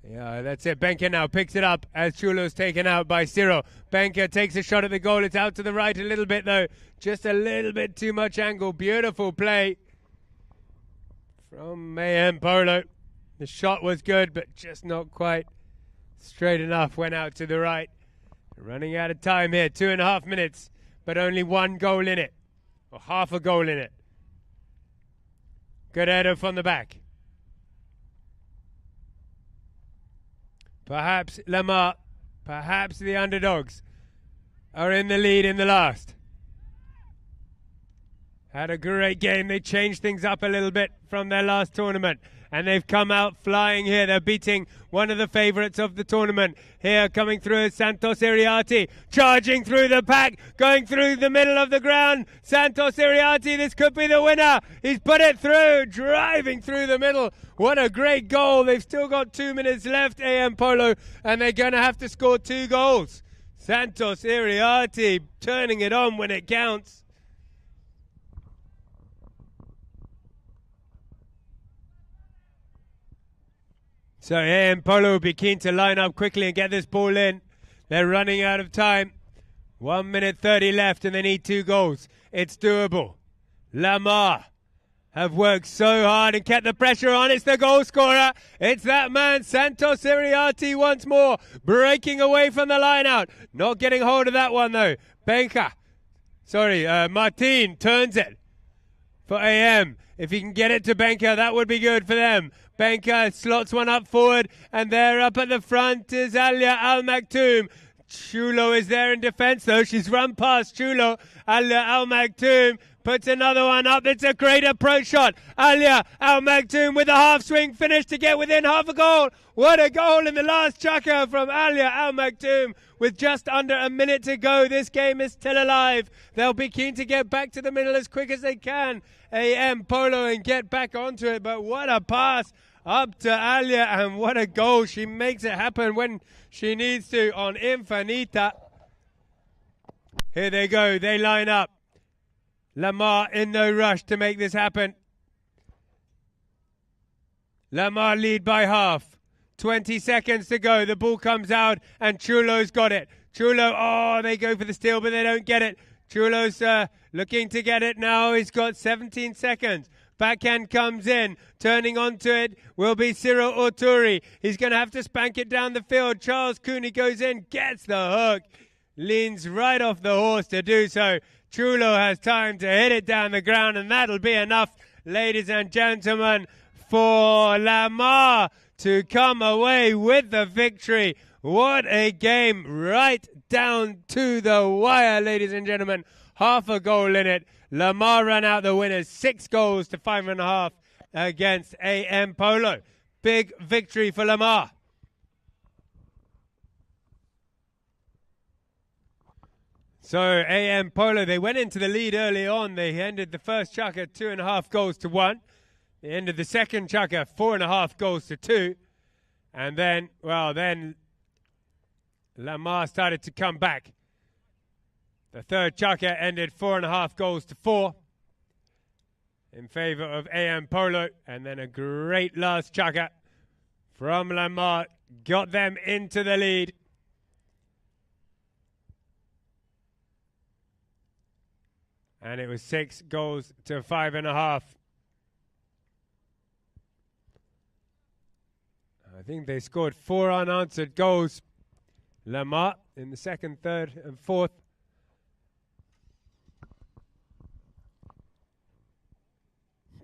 Yeah, that's it. Benka now picks it up as Chulo's taken out by Ciro. Benka takes a shot at the goal. It's out to the right a little bit, though. Just a little bit too much angle. Beautiful play from Emaar Polo. The shot was good, but just not quite straight enough. Went out to the right. Running out of time here. 2.5 minutes, but only 1 goal in it. Or half a goal in it. Guerrero from the back. Perhaps Emaar, perhaps the underdogs, are in the lead in the last. had a great game. They changed things up a little bit from their last tournament, and they've come out flying here. They're beating one of the favorites of the tournament. Here coming through is Santos Iriarte, charging through the pack, going through the middle of the ground. Santos Iriarte, this could be the winner. He's put it through, driving through the middle. What a great goal. They've still got 2 minutes left, AM Polo, and they're going to have to score 2 goals. Santos Iriarte turning it on when it counts. So AM Polo will be keen to line up quickly and get this ball in. They're running out of time. 1 minute 30 left and they need 2 goals. It's doable. Emaar have worked so hard and kept the pressure on. It's the goal scorer. It's that man, Santos Iriarte, once more. Breaking away from the line out. Not getting hold of that one though. Martin turns it for AM. If he can get it to Benka, that would be good for them. Benka slots one up forward, and there up at the front is Alia Al Maktoum. Chulo is there in defense, though. She's run past Chulo. Alia Al Maktoum puts another one up. It's a great approach shot. Alia Al Maktoum with a half swing finish to get within half a goal. What a goal in the last chukker from Alia Al Maktoum. With just under a minute to go, this game is still alive. They'll be keen to get back to the middle as quick as they can. AM Polo and get back onto it. But what a pass up to Alia, and what a goal. She makes it happen when she needs to on Infinita. Here they go. They line up. Emaar in no rush to make this happen. Emaar lead by half. 20 seconds to go. The ball comes out and Chulo's got it. Chulo, they go for the steal, but they don't get it. Chulo's looking to get it now. He's got 17 seconds. Backhand comes in. Turning onto it will be Cyril Orturi. He's going to have to spank it down the field. Charles Cooney goes in, gets the hook. Leans right off the horse to do so. Chulo has time to hit it down the ground, and that'll be enough, ladies and gentlemen, for Emaar to come away with the victory. What a game, right down to the wire, ladies and gentlemen. Half a goal in it. Emaar ran out the winners, 6 goals to 5.5 against AM Polo. Big victory for Emaar. So AM Polo, they went into the lead early on. They ended the first chukker 2.5 goals to 1. They ended the second chukker 4.5 goals to 2. And then, Emaar started to come back. The third chukker ended 4.5 goals to 4 in favor of AM Polo. And then a great last chukker from Emaar got them into the lead. And it was 6 goals to 5.5. I think they scored 4 unanswered goals. Emaar in the second, third, and fourth.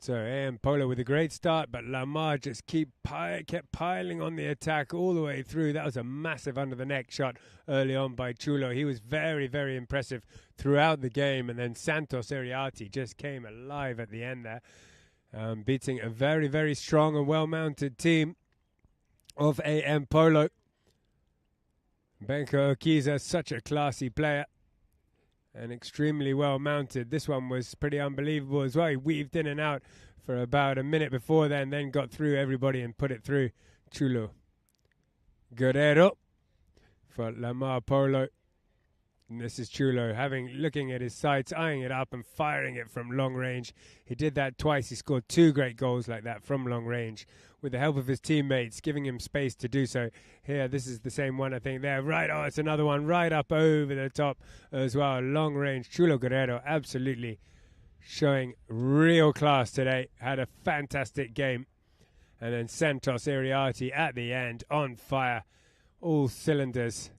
So AM Polo with a great start, but Emaar just kept piling on the attack all the way through. That was a massive under-the-neck shot early on by Chulo. He was very, very impressive throughout the game, and then Santos Iriarte just came alive at the end there, beating a very, very strong and well-mounted team of AM Polo. Benka Okiza, such a classy player and extremely well mounted. This one was pretty unbelievable as well. He weaved in and out for about a minute before then got through everybody and put it through. Chulo Guerrero for Emaar Polo. And this is Chulo looking at his sights, eyeing it up and firing it from long range. He did that twice. He scored 2 great goals like that from long range with the help of his teammates, giving him space to do so. Here, this is the same one, I think. There, it's another one right up over the top as well. Long range. Chulo Guerrero absolutely showing real class today. Had a fantastic game. And then Santos Iriarte at the end, on fire. All cylinders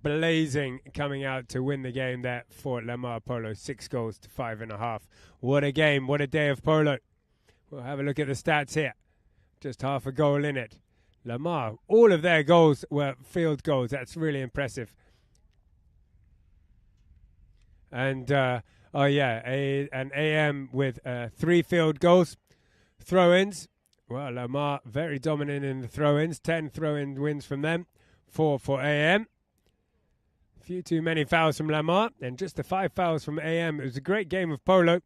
blazing, coming out to win the game there for Emaar Polo. 6 goals to 5.5. What a game. What a day of polo. We'll have a look at the stats here. Just half a goal in it. Emaar, all of their goals were field goals. That's really impressive. And Oh, yeah, an AM with 3 field goals. Throw-ins. Well, Emaar very dominant in the throw-ins. 10 throw-in wins from them. 4 for AM. Few too many fouls from Emaar, and just the 5 fouls from AM. It was a great game of polo.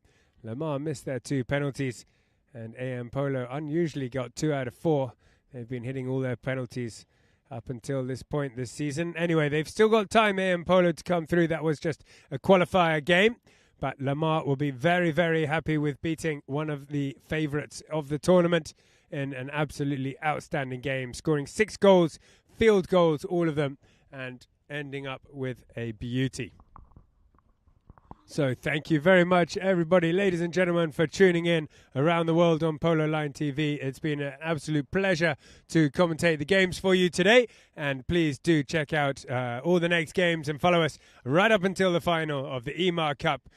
Emaar missed their 2 penalties, and AM Polo unusually got 2 out of 4. They've been hitting all their penalties up until this point this season. Anyway, they've still got time, AM Polo, to come through. That was just a qualifier game, but Emaar will be very, very happy with beating one of the favourites of the tournament in an absolutely outstanding game, scoring 6 goals, field goals, all of them, and ending up with a beauty. So thank you very much, everybody, ladies and gentlemen, for tuning in around the world on Polo Line TV. It's been an absolute pleasure to commentate the games for you today. And please do check out all the next games and follow us right up until the final of the Emaar Cup